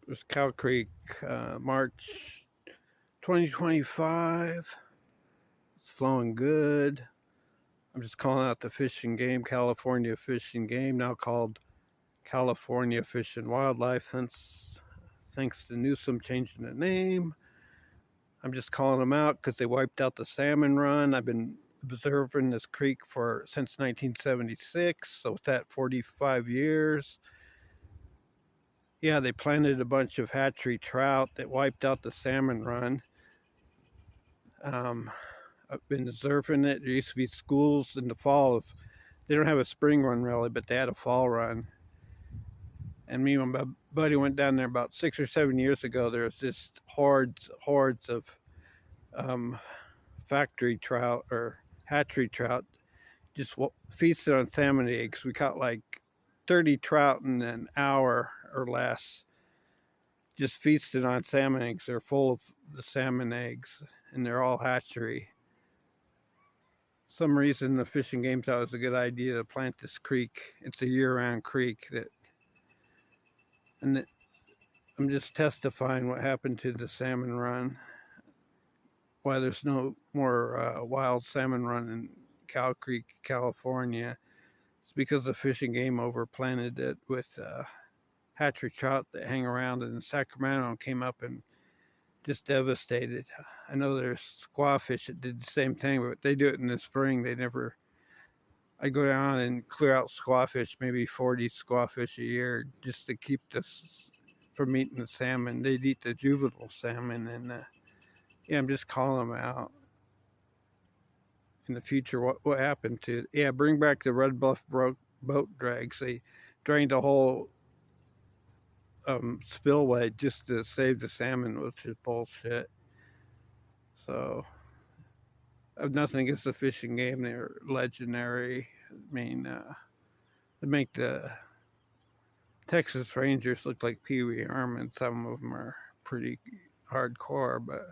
It was Cow Creek, March 2025. It's flowing good. I'm just calling out the Fish and Game, California Fish and Game, now called California Fish and Wildlife, thanks to Newsom changing the name. I'm just calling them out because they wiped out the salmon run. I've been observing this creek since 1976, so it's at 45 years. Yeah, they planted a bunch of hatchery trout that wiped out the salmon run. I've been observing it. There used to be schools in the fall. They don't have a spring run really, but they had a fall run. And me and my buddy went down there about 6 or 7 years ago. There was just hordes of factory trout or hatchery trout just feasted on salmon eggs. We caught like 30 trout in an hour or less, just feasted on salmon eggs. They're full of the salmon eggs, and they're all hatchery. Some reason the Fish and Game thought it was a good idea to plant this creek. It's a year-round creek I'm just testifying what happened to the salmon run. Why there's no more wild salmon run in Cow Creek, California. It's because the Fish and Game overplanted it with hatchery trout that hang around in Sacramento and came up and just devastated. I know there's squawfish that did the same thing, but they do it in the spring. I go down and clear out squawfish, maybe 40 squawfish a year, just to keep this from eating the salmon. They'd eat the juvenile salmon, and yeah, I'm just calling them out. In the future, what happened to it? Yeah, bring back the Red Bluff boat drags. They drained a whole spillway just to save the salmon, which is bullshit. So I have nothing against the Fish and Game. They're legendary. I mean, they make the Texas Rangers look like Pee Wee Herman. Some of them are pretty hardcore, but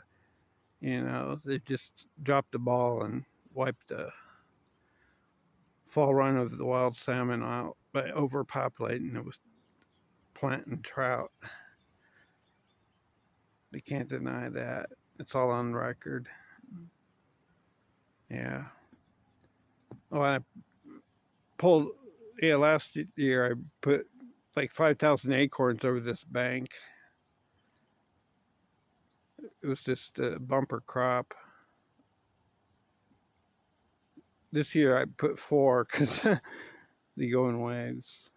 they just dropped the ball and wiped the fall run of the wild salmon out by overpopulating it with planting trout. They can't deny that. It's all on record. Yeah. Oh, last year I put like 5,000 acorns over this bank. It was just a bumper crop. This year I put 4 because they go in waves.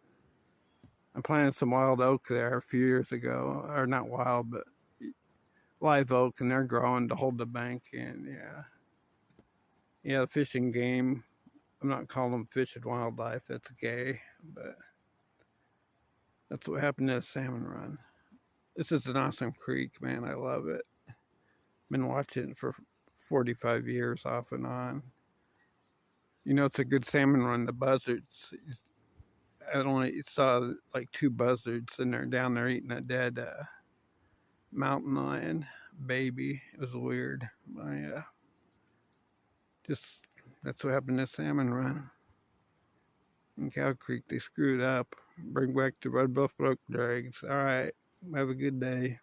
I planted some wild oak there a few years ago, or not wild, but live oak, and they're growing to hold the bank in. Yeah, the Fish and Game. I'm not calling them Fish and Wildlife. That's gay, but that's what happened to the salmon run. This is an awesome creek, man. I love it. Been watching it for 45 years off and on. It's a good salmon run. The buzzards, I only saw like 2 buzzards, and they're down there eating a dead mountain lion baby. It was weird. That's what happened to salmon run. In Cow Creek, they screwed up. Bring back the Red Bluff Brook drags. All right. Have a good day.